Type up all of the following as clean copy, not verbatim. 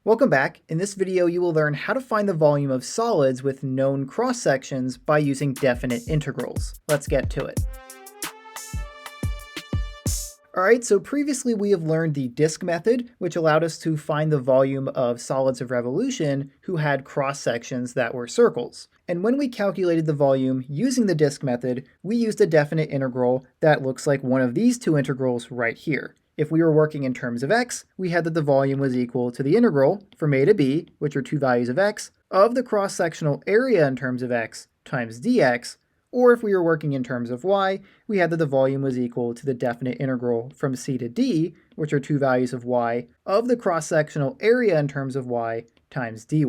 Welcome back. In this video, you will learn how to find the volume of solids with known cross-sections by using definite integrals. Let's get to it. Alright, so previously we have learned the disk method, which allowed us to find the volume of solids of revolution who had cross-sections that were circles. And when we calculated the volume using the disk method, we used a definite integral that looks like one of these two integrals right here. If we were working in terms of x, we had that the volume was equal to the integral from a to b, which are two values of x, of the cross-sectional area in terms of x times dx, or if we were working in terms of y, we had that the volume was equal to the definite integral from c to d, which are two values of y, of the cross-sectional area in terms of y times dy.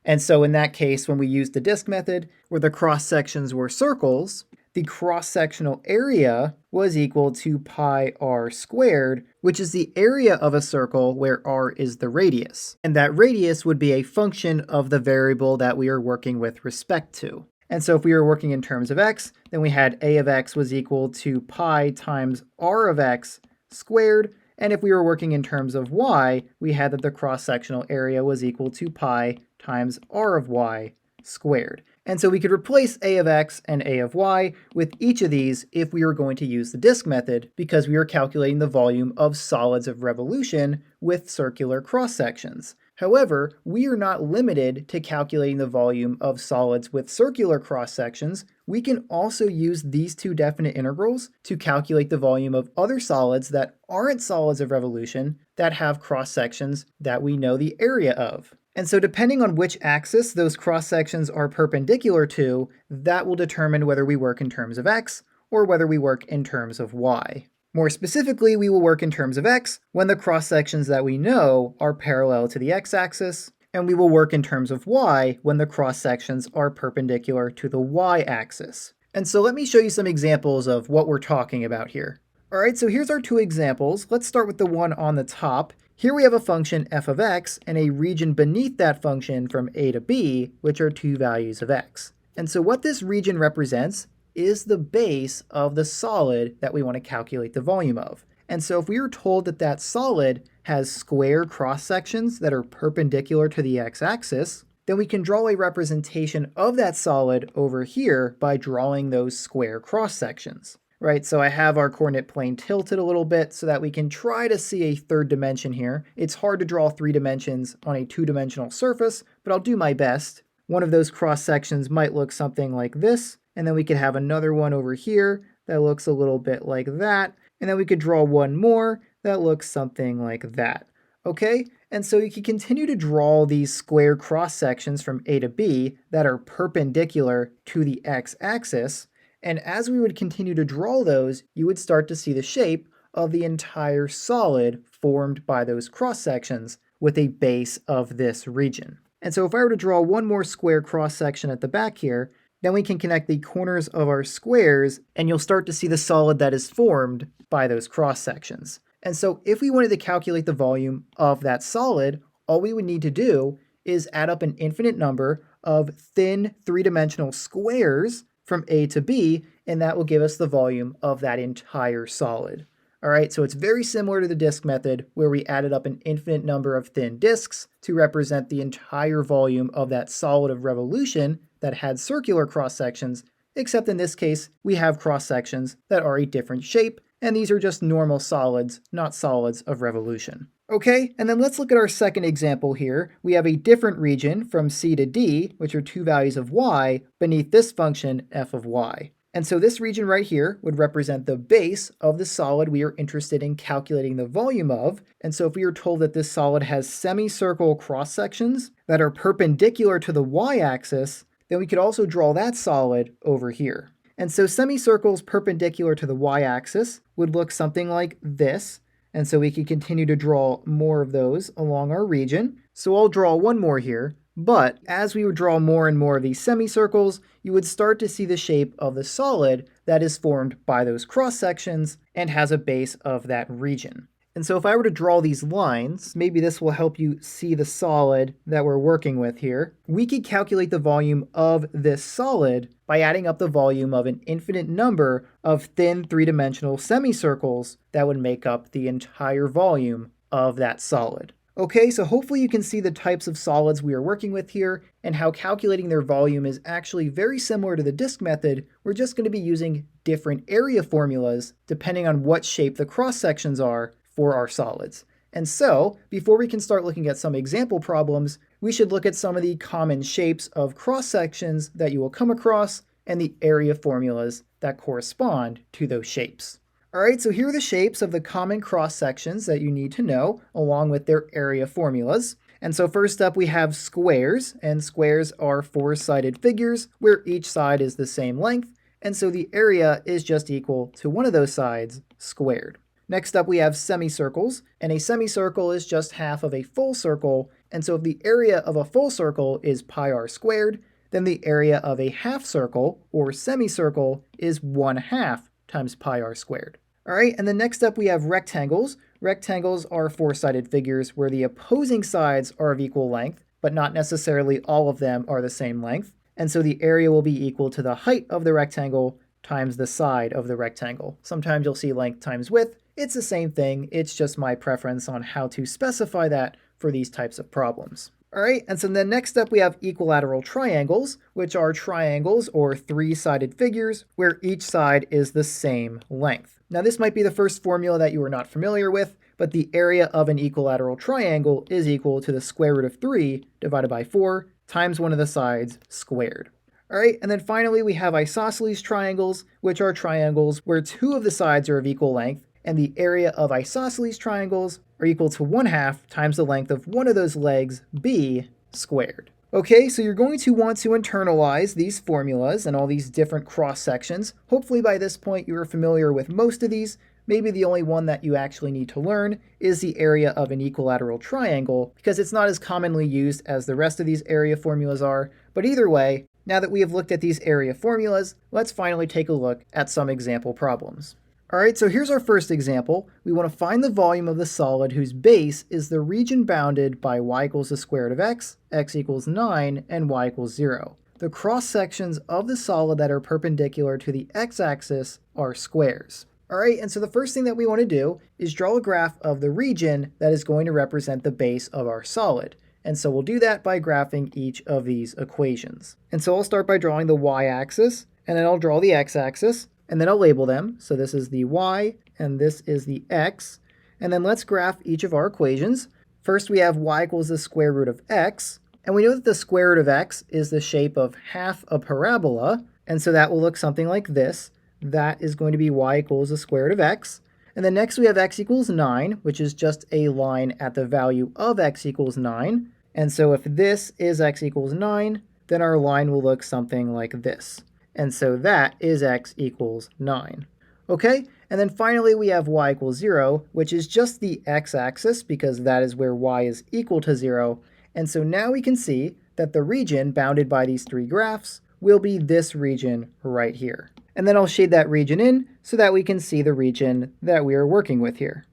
And so in that case, when we used the disk method, where the cross-sections were circles, the cross-sectional area was equal to pi r squared, which is the area of a circle where r is the radius. And that radius would be a function of the variable that we are working with respect to. And so if we were working in terms of x, then we had a of x was equal to pi times r of x squared. And if we were working in terms of y, we had that the cross-sectional area was equal to pi times r of y squared. And so we could replace a of x and a of y with each of these if we were going to use the disk method, because we are calculating the volume of solids of revolution with circular cross-sections. However, we are not limited to calculating the volume of solids with circular cross-sections. We can also use these two definite integrals to calculate the volume of other solids that aren't solids of revolution that have cross-sections that we know the area of. And so depending on which axis those cross-sections are perpendicular to, that will determine whether we work in terms of x or whether we work in terms of y. More specifically, we will work in terms of x when the cross-sections that we know are parallel to the x-axis, and we will work in terms of y when the cross-sections are perpendicular to the y-axis. And so let me show you some examples of what we're talking about here. All right, so here's our two examples. Let's start with the one on the top. Here we have a function f of x and a region beneath that function from a to b, which are two values of x. And so what this region represents is the base of the solid that we want to calculate the volume of. And so if we are told that that solid has square cross-sections that are perpendicular to the x-axis, then we can draw a representation of that solid over here by drawing those square cross-sections. Right, so I have our coordinate plane tilted a little bit so that we can try to see a third dimension here. It's hard to draw 3 dimensions on a 2-dimensional surface, but I'll do my best. One of those cross sections might look something like this, and then we could have another one over here that looks a little bit like that, and then we could draw one more that looks something like that. Okay, and so you can continue to draw these square cross sections from A to B that are perpendicular to the x-axis. And as we would continue to draw those, you would start to see the shape of the entire solid formed by those cross-sections with a base of this region. And so if I were to draw one more square cross-section at the back here, then we can connect the corners of our squares, and you'll start to see the solid that is formed by those cross-sections. And so if we wanted to calculate the volume of that solid, all we would need to do is add up an infinite number of thin 3-dimensional squares from A to B, and that will give us the volume of that entire solid. All right, so it's very similar to the disk method where we added up an infinite number of thin disks to represent the entire volume of that solid of revolution that had circular cross-sections, except in this case, we have cross-sections that are a different shape, and these are just normal solids, not solids of revolution. Okay, and then let's look at our second example here. We have a different region from c to d, which are two values of y, beneath this function f of y. And so this region right here would represent the base of the solid we are interested in calculating the volume of. And so if we are told that this solid has semicircle cross-sections that are perpendicular to the y-axis, then we could also draw that solid over here. And so semicircles perpendicular to the y-axis would look something like this. And so we can continue to draw more of those along our region. So I'll draw one more here, but as we would draw more and more of these semicircles, you would start to see the shape of the solid that is formed by those cross-sections and has a base of that region. And so if I were to draw these lines, maybe this will help you see the solid that we're working with here. We could calculate the volume of this solid by adding up the volume of an infinite number of thin 3-dimensional semicircles that would make up the entire volume of that solid. Okay, so hopefully you can see the types of solids we are working with here and how calculating their volume is actually very similar to the disk method. We're just going to be using different area formulas depending on what shape the cross sections are for our solids. And so, before we can start looking at some example problems, we should look at some of the common shapes of cross sections that you will come across and the area formulas that correspond to those shapes. All right, so here are the shapes of the common cross sections that you need to know, along with their area formulas. And so first up we have squares, and squares are four-sided figures where each side is the same length, and so the area is just equal to one of those sides squared. Next up we have semicircles, and a semicircle is just half of a full circle, and so if the area of a full circle is pi r squared, then the area of a half circle, or semicircle, is 1/2 times pi r squared. All right, and then next up we have rectangles. Rectangles are four-sided figures where the opposing sides are of equal length, but not necessarily all of them are the same length. And so the area will be equal to the height of the rectangle times the side of the rectangle. Sometimes you'll see length times width. It's the same thing, it's just my preference on how to specify that for these types of problems. All right, and so then next up we have equilateral triangles, which are triangles or three-sided figures where each side is the same length. Now this might be the first formula that you are not familiar with, but the area of an equilateral triangle is equal to the square root of 3 divided by 4 times one of the sides squared. All right, and then finally we have isosceles triangles, which are triangles where two of the sides are of equal length, and the area of isosceles triangles are equal to 1/2 times the length of one of those legs, b, squared. Okay, so you're going to want to internalize these formulas and all these different cross sections. Hopefully by this point you are familiar with most of these. Maybe the only one that you actually need to learn is the area of an equilateral triangle, because it's not as commonly used as the rest of these area formulas are. But either way, now that we have looked at these area formulas, let's finally take a look at some example problems. All right, so here's our first example. We want to find the volume of the solid whose base is the region bounded by y equals the square root of x equals 9, and y equals 0. The cross sections of the solid that are perpendicular to the x-axis are squares. All right, and so the first thing that we want to do is draw a graph of the region that is going to represent the base of our solid. And so we'll do that by graphing each of these equations. And so I'll start by drawing the y-axis, and then I'll draw the x-axis, and then I'll label them. So this is the y, and this is the x. And then let's graph each of our equations. First we have y equals the square root of x, and we know that the square root of x is the shape of half a parabola, and so that will look something like this. That is going to be y equals the square root of x. And then next we have x equals 9, which is just a line at the value of x equals 9. And so if this is x equals 9, then our line will look something like this. And so that is x equals 9. Okay, and then finally we have y equals 0, which is just the x-axis because that is where y is equal to 0. And so now we can see that the region bounded by these three graphs will be this region right here. And then I'll shade that region in so that we can see the region that we are working with here.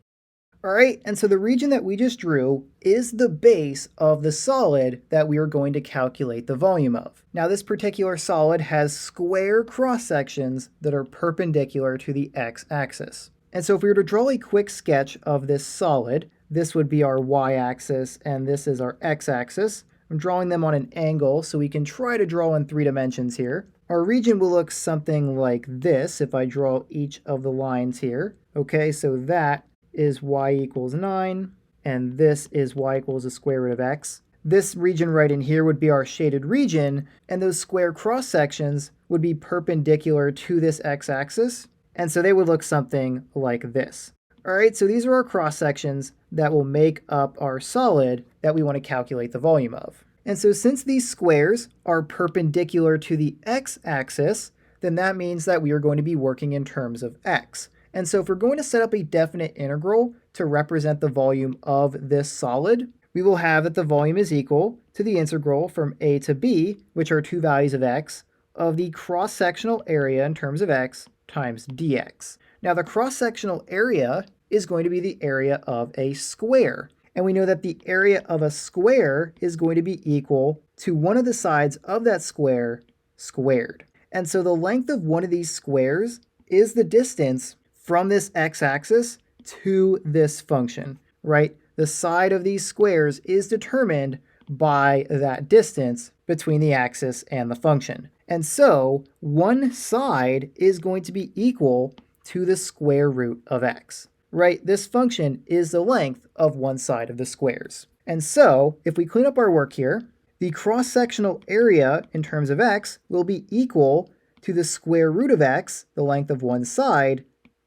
All right, and so the region that we just drew is the base of the solid that we are going to calculate the volume of. Now this particular solid has square cross sections that are perpendicular to the x-axis. And so if we were to draw a quick sketch of this solid, this would be our y-axis and this is our x-axis. I'm drawing them on an angle so we can try to draw in 3 dimensions here. Our region will look something like this if I draw each of the lines here. Okay, so that is y equals 9, and this is y equals the square root of x. This region right in here would be our shaded region, and those square cross sections would be perpendicular to this x-axis, and so they would look something like this. All right, so these are our cross sections that will make up our solid that we want to calculate the volume of. And so since these squares are perpendicular to the x-axis, then that means that we are going to be working in terms of x. And so if we're going to set up a definite integral to represent the volume of this solid, we will have that the volume is equal to the integral from a to b, which are two values of x, of the cross-sectional area in terms of x times dx. Now the cross-sectional area is going to be the area of a square. And we know that the area of a square is going to be equal to one of the sides of that square squared. And so the length of one of these squares is the distance from this x-axis to this function, right? the side of these squares is determined by that distance between the axis and the function. And so one side is going to be equal to the square root of x, right? This function is the length of one side of the squares. And so if we clean up our work here, the cross-sectional area in terms of x will be equal to the square root of x, the length of one side,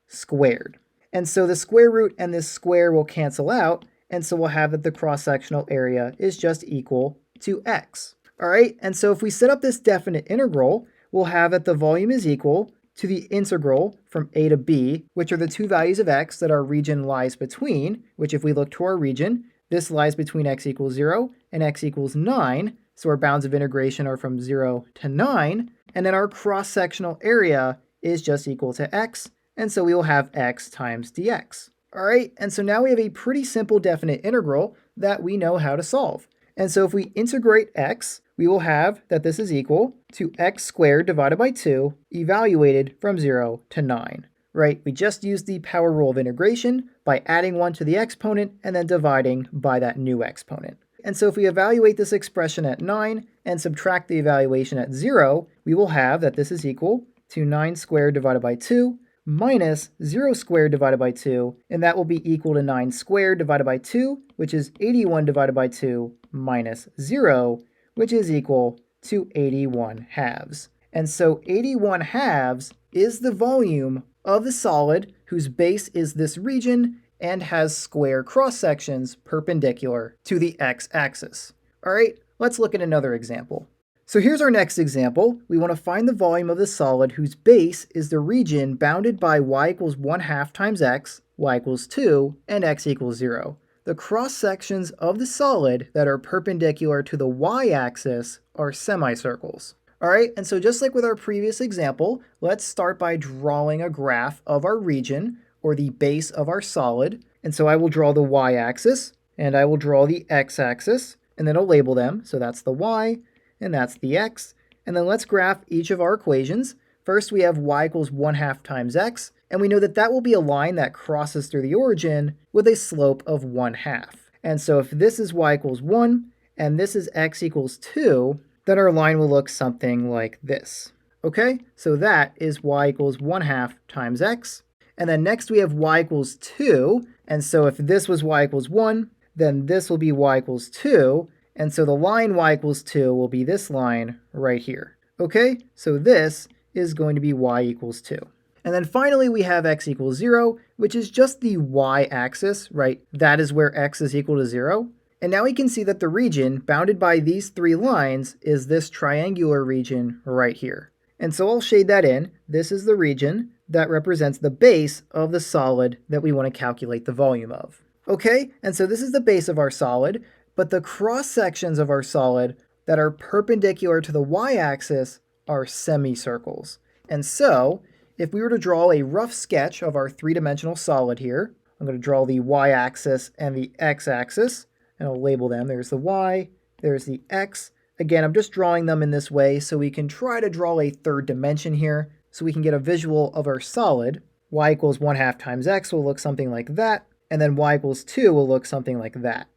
squared. And so the square root and this square will cancel out, and so we'll have that the cross-sectional area is just equal to x. All right, and so if we set up this definite integral, we'll have that the volume is equal to the integral from a to b, which are the two values of x that our region lies between, which if we look to our region, this lies between x equals 0 and x equals 9, so our bounds of integration are from 0 to 9, and then our cross-sectional area is just equal to x, and so we will have x times dx. All right, and so now we have a pretty simple definite integral that we know how to solve. And so if we integrate x, we will have that this is equal to x squared divided by 2, evaluated from 0 to 9. Right, we just used the power rule of integration by adding 1 to the exponent and then dividing by that new exponent. And so if we evaluate this expression at 9 and subtract the evaluation at 0, we will have that this is equal to 9 squared divided by 2 minus 0 squared divided by 2, and that will be equal to 9 squared divided by 2, which is 81 divided by 2 minus 0, which is equal to 81 halves. And so 81 halves is the volume of the solid whose base is this region and has square cross-sections perpendicular to the x-axis. All right, let's look at another example. So here's our next example. We want to find the volume of the solid whose base is the region bounded by y equals 1/2 times x, y equals 2, and x equals 0. The cross-sections of the solid that are perpendicular to the y-axis are semicircles. All right, and so just like with our previous example, let's start by drawing a graph of our region, or the base of our solid. And so I will draw the y-axis, and I will draw the x-axis, and then I'll label them. So that's the y, and that's the x. And then let's graph each of our equations. First, we have y equals 1/2 times x, and we know that that will be a line that crosses through the origin with a slope of 1/2. And so if this is y equals 1, and this is x equals 2, then our line will look something like this. Okay, so that is y equals 1/2 times x. And then next we have y equals 2. And so if this was y equals 1, then this will be y equals 2. And so the line y equals 2 will be this line right here. Okay, so this is going to be y equals 2. And then finally we have x equals 0, which is just the y-axis, right? That is where x is equal to 0. And now we can see that the region bounded by these three lines is this triangular region right here. And so I'll shade that in. This is the region that represents the base of the solid that we want to calculate the volume of. Okay, and so this is the base of our solid, but the cross-sections of our solid that are perpendicular to the y-axis are semicircles. And so if we were to draw a rough sketch of our three-dimensional solid here, I'm going to draw the y-axis and the x-axis, and I'll label them. There's the y, there's the x. Again, I'm just drawing them in this way so we can try to draw a third dimension here so we can get a visual of our solid. Y equals 1/2 times x will look something like that, and then y equals 2 will look something like that.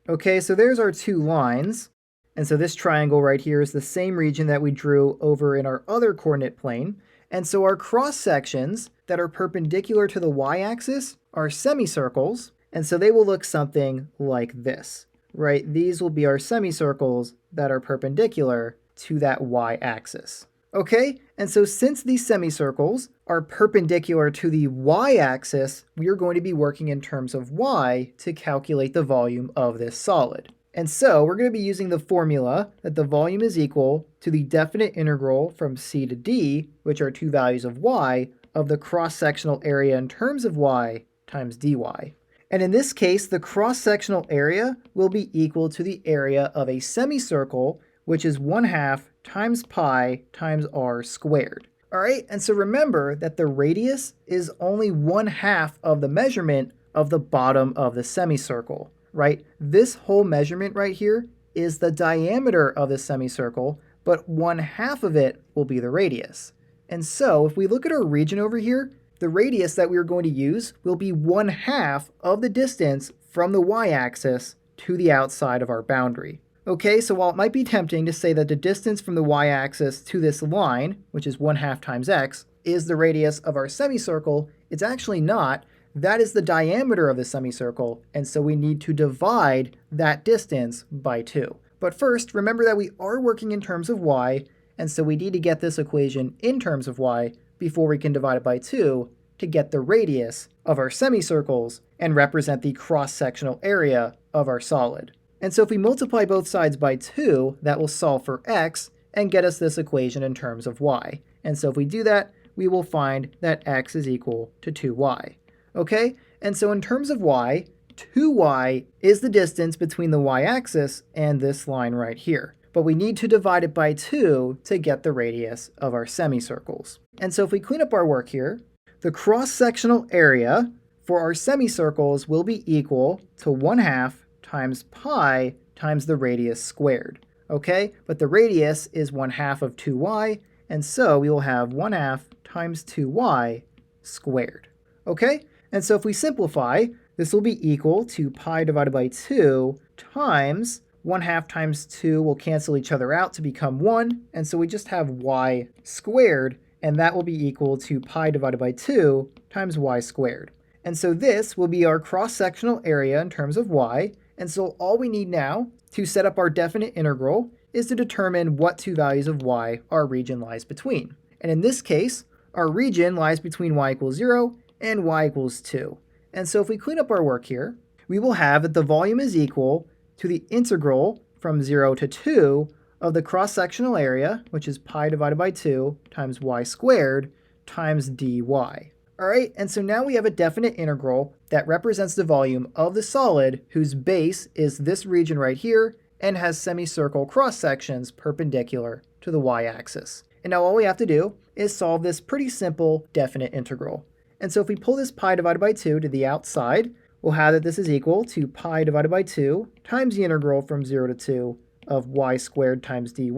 Okay, so there's our two lines. And so this triangle right here is the same region that we drew over in our other coordinate plane. And so our cross sections that are perpendicular to the y-axis are semicircles. And so they will look something like this, right? These will be our semicircles that are perpendicular to that y-axis. Okay, and so since these semicircles are perpendicular to the y-axis, we are going to be working in terms of y to calculate the volume of this solid. And so we're going to be using the formula that the volume is equal to the definite integral from c to d, which are two values of y, of the cross-sectional area in terms of y times dy. And in this case, the cross-sectional area will be equal to the area of a semicircle, which is 1/2 times pi times r squared. All right, and so remember that the radius is only 1/2 of the measurement of the bottom of the semicircle, right? This whole measurement right here is the diameter of the semicircle, but 1/2 of it will be the radius. And so if we look at our region over here, the radius that we're going to use will be 1/2 of the distance from the y-axis to the outside of our boundary. Okay, so while it might be tempting to say that the distance from the y-axis to this line, which is 1/2 times x, is the radius of our semicircle, it's actually not. That is the diameter of the semicircle, and so we need to divide that distance by 2. But first, remember that we are working in terms of y, and so we need to get this equation in terms of y before we can divide it by 2 to get the radius of our semicircles and represent the cross-sectional area of our solid. And so if we multiply both sides by 2, that will solve for x and get us this equation in terms of y. And so if we do that, we will find that x is equal to 2y. Okay? And so in terms of y, 2y is the distance between the y-axis and this line right here. But we need to divide it by 2 to get the radius of our semicircles. And so if we clean up our work here, the cross-sectional area for our semicircles will be equal to 1/2 times pi times the radius squared. Okay? But the radius is 1/2 of 2y, and so we will have 1/2 times 2y squared. Okay? And so if we simplify, this will be equal to pi divided by 2 times 1/2 times 2 will cancel each other out to become 1, and so we just have y squared, and that will be equal to pi divided by 2 times y squared. And so this will be our cross-sectional area in terms of y, and so all we need now to set up our definite integral is to determine what two values of y our region lies between. And in this case, our region lies between y equals 0 and y equals 2. And so if we clean up our work here, we will have that the volume is equal to the integral from 0 to 2 of the cross-sectional area, which is pi divided by 2 times y squared times dy. All right, and so now we have a definite integral that represents the volume of the solid whose base is this region right here and has semicircle cross-sections perpendicular to the y-axis. And now all we have to do is solve this pretty simple definite integral. And so if we pull this pi divided by 2 to the outside, we'll have that this is equal to pi divided by 2 times the integral from 0 to 2 of y squared times dy.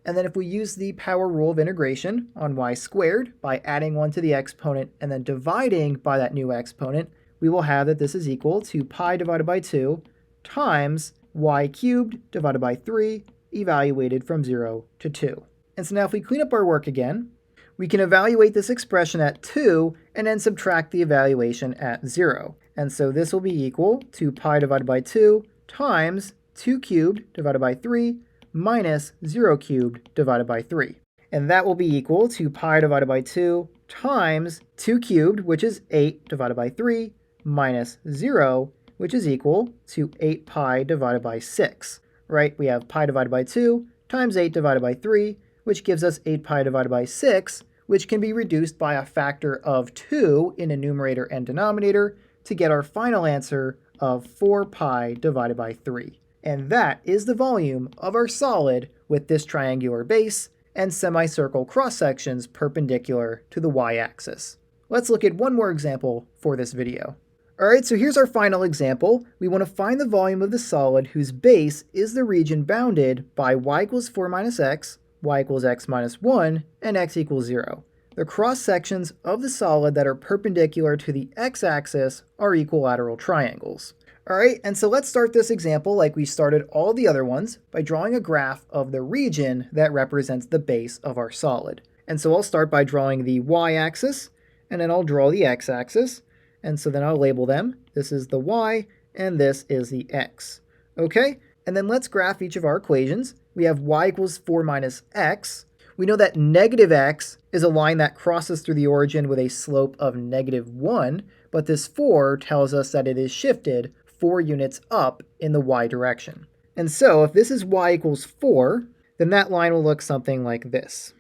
And then if we use the power rule of integration on y squared by adding 1 to the exponent and then dividing by that new exponent, we will have that this is equal to pi divided by 2 times y cubed divided by 3 evaluated from 0 to 2. And so now if we clean up our work again, we can evaluate this expression at 2 and then subtract the evaluation at 0. And so this will be equal to pi divided by 2 times 2 cubed divided by 3 minus 0 cubed divided by 3. And that will be equal to pi divided by 2 times 2 cubed, which is 8 divided by 3, minus 0, which is equal to 8 pi divided by 6. Right? We have pi divided by 2 times 8 divided by 3, which gives us 8 pi divided by 6, which can be reduced by a factor of 2 in the numerator and denominator to get our final answer of 4 pi divided by 3. And that is the volume of our solid with this triangular base and semicircle cross-sections perpendicular to the y-axis. Let's look at one more example for this video. Alright, so here's our final example. We want to find the volume of the solid whose base is the region bounded by y equals 4 minus x, y equals x minus 1, and x equals 0. The cross-sections of the solid that are perpendicular to the x-axis are equilateral triangles. Alright, and so let's start this example like we started all the other ones by drawing a graph of the region that represents the base of our solid. And so I'll start by drawing the y-axis, and then I'll draw the x-axis, and so then I'll label them. This is the y, and this is the x. Okay, and then let's graph each of our equations. We have y equals 4 minus x. We know that negative x is a line that crosses through the origin with a slope of -1, but this 4 tells us that it is shifted 4 units up in the y direction. And so if this is y equals 4, then that line will look something like this.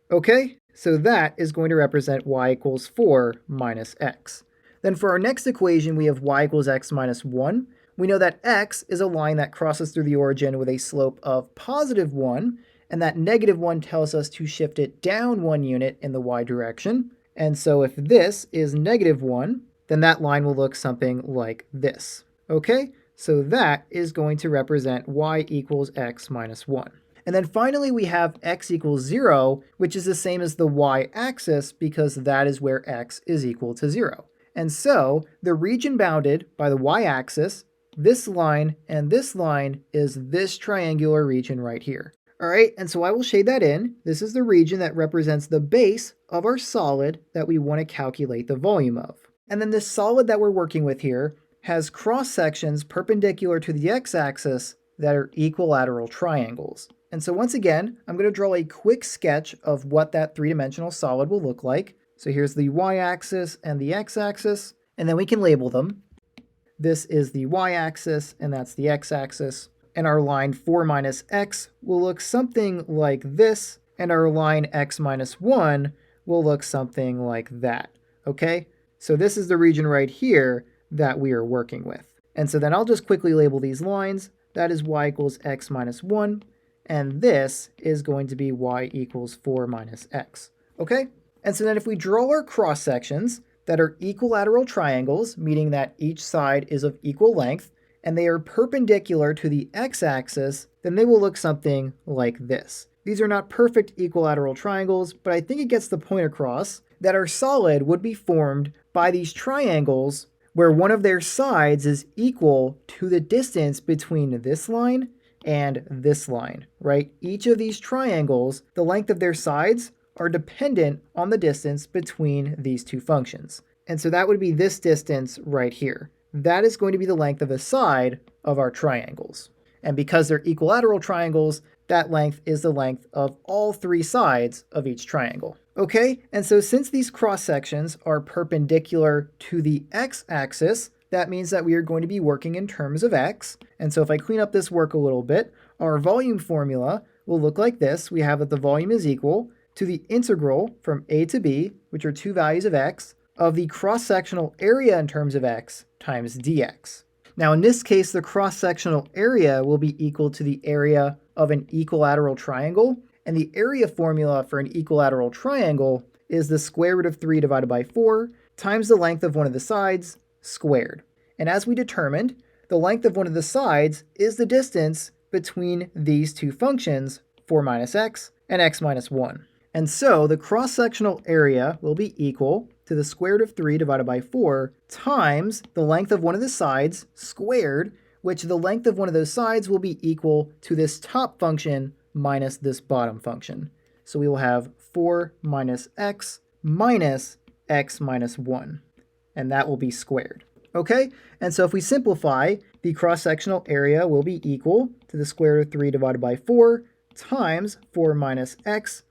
Okay, so that is going to represent y equals 4 minus x. Then for our next equation, we have y equals x minus 1. We know that x is a line that crosses through the origin with a slope of +1, and that -1 tells us to shift it down 1 unit in the y direction. And so if this is -1, then that line will look something like this. Okay, so that is going to represent y equals x minus 1. And then finally we have x equals 0, which is the same as the y-axis because that is where x is equal to 0. And so the region bounded by the y-axis, this line, and this line is this triangular region right here. All right, and so I will shade that in. This is the region that represents the base of our solid that we want to calculate the volume of. And then this solid that we're working with here has cross sections perpendicular to the x-axis that are equilateral triangles. And so once again, I'm going to draw a quick sketch of what that three-dimensional solid will look like. So here's the y-axis and the x-axis, and then we can label them. This is the y-axis, and that's the x-axis. And our line 4 minus x will look something like this, and our line x minus 1 will look something like that, okay? So this is the region right here that we are working with. And so then I'll just quickly label these lines. That is y equals x minus 1, and this is going to be y equals 4 minus x, okay? And so then if we draw our cross sections that are equilateral triangles, meaning that each side is of equal length, and they are perpendicular to the x-axis, then they will look something like this. These are not perfect equilateral triangles, but I think it gets the point across that our solid would be formed by these triangles where one of their sides is equal to the distance between this line and this line, right? Each of these triangles, the length of their sides are dependent on the distance between these two functions. And so that would be this distance right here. That is going to be the length of the side of our triangles. And because they're equilateral triangles, that length is the length of all three sides of each triangle. Okay, and so since these cross sections are perpendicular to the x-axis, that means that we are going to be working in terms of x. And so if I clean up this work a little bit, our volume formula will look like this. We have that the volume is equal to the integral from a to b, which are two values of x, of the cross-sectional area in terms of x times dx. Now in this case, the cross-sectional area will be equal to the area of an equilateral triangle, and the area formula for an equilateral triangle is the square root of 3 divided by 4 times the length of one of the sides squared. And as we determined, the length of one of the sides is the distance between these two functions, 4 minus x and x minus 1. And so the cross-sectional area will be equal to the square root of 3 divided by 4 times the length of one of the sides squared, which the length of one of those sides will be equal to this top function minus this bottom function. So we will have 4 minus x minus x minus 1, and that will be squared. Okay, and so if we simplify, the cross-sectional area will be equal to the square root of 3 divided by 4 times 4 minus x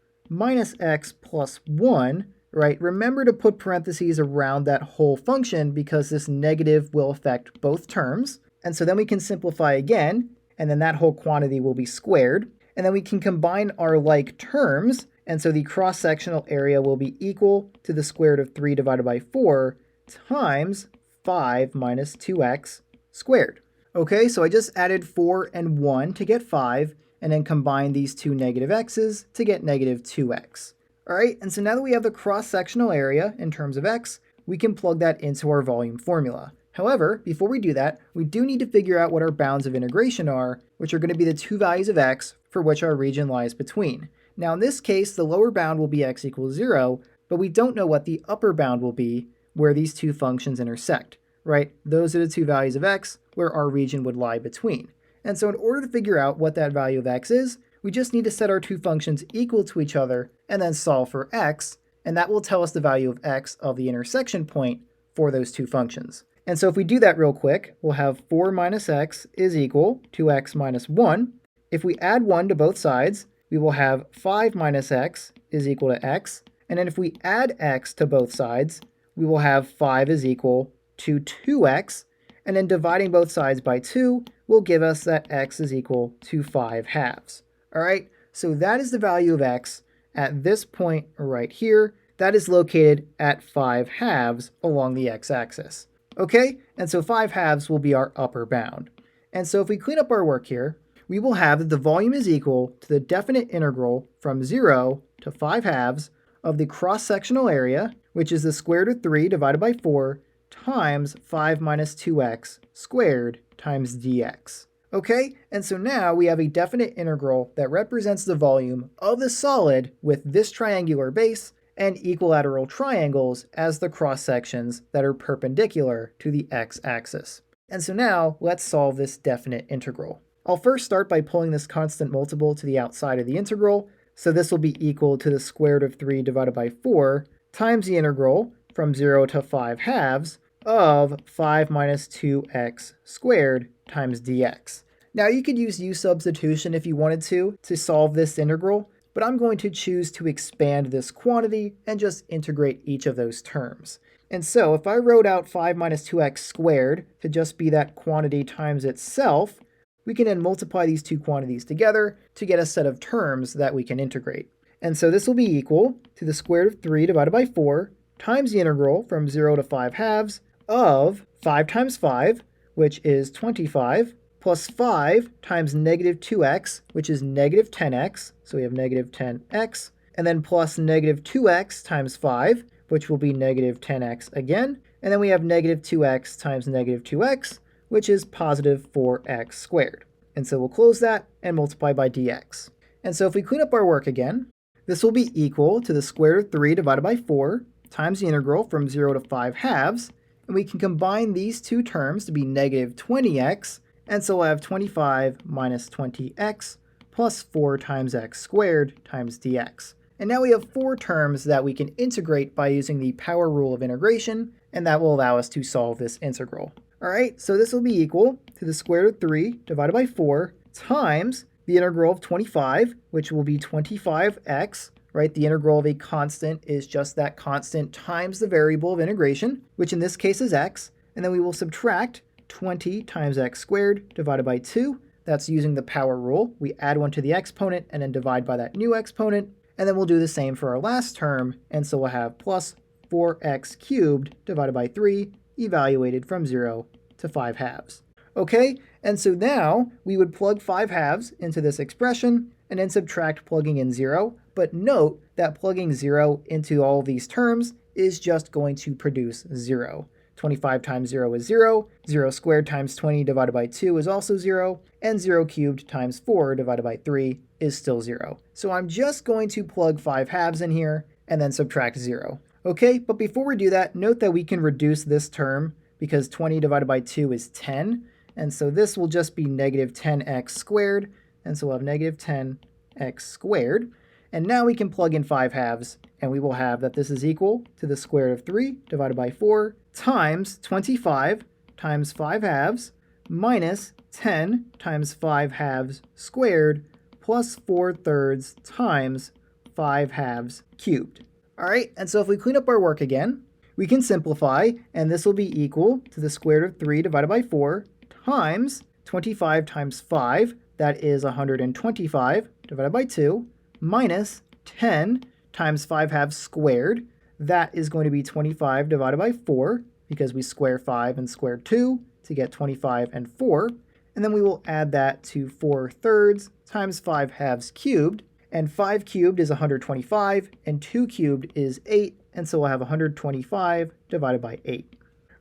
plus 1, right? Remember to put parentheses around that whole function because this negative will affect both terms. And so then we can simplify again, and then that whole quantity will be squared. And then we can combine our like terms, and so the cross-sectional area will be equal to the square root of 3 divided by 4 times 5 minus 2x squared. Okay, so I just added 4 and 1 to get 5, and then combine these two negative x's to get negative 2x. All right, and so now that we have the cross-sectional area in terms of x, we can plug that into our volume formula. However, before we do that, we do need to figure out what our bounds of integration are, which are going to be the two values of x for which our region lies between. Now in this case, the lower bound will be x equals 0, but we don't know what the upper bound will be where these two functions intersect, right? Those are the two values of x where our region would lie between. And so in order to figure out what that value of x is, we just need to set our two functions equal to each other and then solve for x, and that will tell us the value of x of the intersection point for those two functions. And so if we do that real quick, we'll have 4 minus x is equal to x minus 1. If we add 1 to both sides, we will have 5 minus x is equal to x. And then if we add x to both sides, we will have 5 is equal to 2x. And then dividing both sides by 2 will give us that x is equal to 5 halves. All right, so that is the value of x at this point right here. That is located at 5 halves along the x-axis. Okay, and so 5 halves will be our upper bound. And so if we clean up our work here, we will have that the volume is equal to the definite integral from 0 to 5 halves of the cross-sectional area, which is the square root of 3 divided by 4 times 5 minus 2x squared times dx. Okay, and so now we have a definite integral that represents the volume of the solid with this triangular base and equilateral triangles as the cross-sections that are perpendicular to the x-axis. And so now let's solve this definite integral. I'll first start by pulling this constant multiple to the outside of the integral, so this will be equal to the square root of 3 divided by 4 times the integral from 0 to 5 halves of 5 minus 2x squared times dx. Now you could use u substitution if you wanted to solve this integral, but I'm going to choose to expand this quantity and just integrate each of those terms. And so if I wrote out 5 minus 2x squared to just be that quantity times itself, we can then multiply these two quantities together to get a set of terms that we can integrate. And so this will be equal to the square root of 3 divided by 4 times the integral from 0 to 5 halves of 5 times 5, which is 25, plus 5 times negative 2x, which is negative 10x, so we have negative 10x, and then plus negative 2x times 5, which will be negative 10x again, and then we have negative 2x times negative 2x, which is positive 4x squared. And so we'll close that and multiply by dx. And so if we clean up our work again, this will be equal to the square root of 3 divided by 4 times the integral from 0 to 5 halves, and we can combine these two terms to be negative 20x, and so we'll have 25 minus 20x plus 4 times x squared times dx. And now we have four terms that we can integrate by using the power rule of integration, and that will allow us to solve this integral. All right, so this will be equal to the square root of 3 divided by 4 times the integral of 25, which will be 25x, right? The integral of a constant is just that constant times the variable of integration, which in this case is x, and then we will subtract 20 times x squared divided by 2. That's using the power rule. We add 1 to the exponent and then divide by that new exponent, and then we'll do the same for our last term, and so we'll have plus 4x cubed divided by 3 evaluated from 0 to 5 halves. Okay, and so now we would plug 5 halves into this expression and then subtract plugging in 0, but note that plugging 0 into all of these terms is just going to produce 0. 25 times 0 is 0, 0 squared times 20 divided by 2 is also 0, and 0 cubed times 4 divided by 3 is still 0. So I'm just going to plug 5 halves in here and then subtract 0. Okay, but before we do that, note that we can reduce this term because 20 divided by 2 is 10, and so this will just be negative 10x squared, and so we'll have negative 10x squared. And now we can plug in 5 halves, and we will have that this is equal to the square root of 3 divided by 4 times 25 times 5 halves minus 10 times 5 halves squared plus 4/3 times 5 halves cubed. All right, and so if we clean up our work again, we can simplify, and this will be equal to the square root of 3 divided by 4 times 25 times 5, that is 125 divided by 2, minus 10 times 5 halves squared, that is going to be 25 divided by 4, because we square 5 and square 2 to get 25 and 4, and then we will add that to 4/3 times 5 halves cubed, and 5 cubed is 125, and 2 cubed is 8, and so we'll have 125 divided by 8.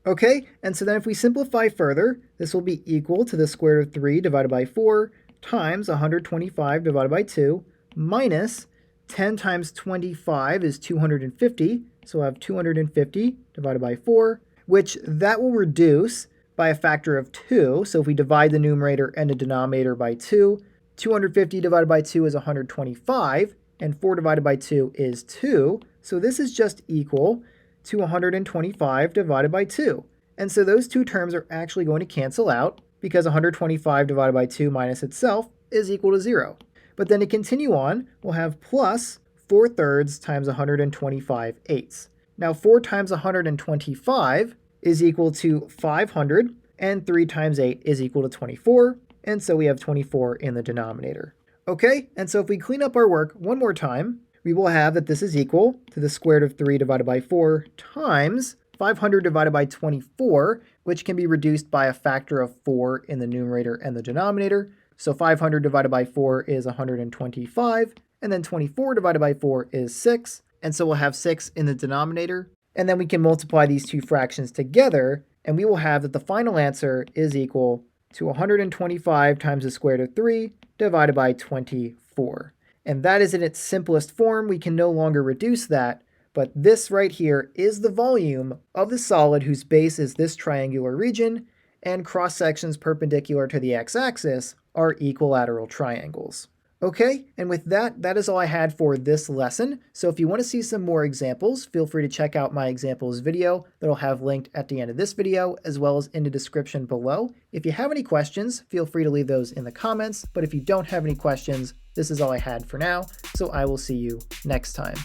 Okay, and so then if we simplify further, this will be equal to the square root of 3 divided by 4 times 125 divided by 2 minus 10 times 25 is 250, so we'll have 250 divided by 4, which that will reduce by a factor of 2. So if we divide the numerator and the denominator by 2, 250 divided by 2 is 125, and 4 divided by 2 is 2. So this is just equal to 125 divided by 2. And so those two terms are actually going to cancel out because 125 divided by 2 minus itself is equal to 0. But then to continue on, we'll have plus 4/3 times 125 eighths. Now 4 times 125 is equal to 500, and 3 times 8 is equal to 24, and so we have 24 in the denominator. Okay, and so if we clean up our work one more time, we will have that this is equal to the square root of 3 divided by 4 times 500 divided by 24, which can be reduced by a factor of 4 in the numerator and the denominator. So 500 divided by 4 is 125, and then 24 divided by 4 is 6, and so we'll have 6 in the denominator. And then we can multiply these two fractions together, and we will have that the final answer is equal to 125 times the square root of 3 divided by 24. And that is in its simplest form. We can no longer reduce that, but this right here is the volume of the solid whose base is this triangular region, and cross-sections perpendicular to the x-axis are equilateral triangles. Okay, and with that, that is all I had for this lesson. So if you want to see some more examples, feel free to check out my examples video that I'll have linked at the end of this video, as well as in the description below. If you have any questions, feel free to leave those in the comments. But if you don't have any questions, this is all I had for now. So I will see you next time.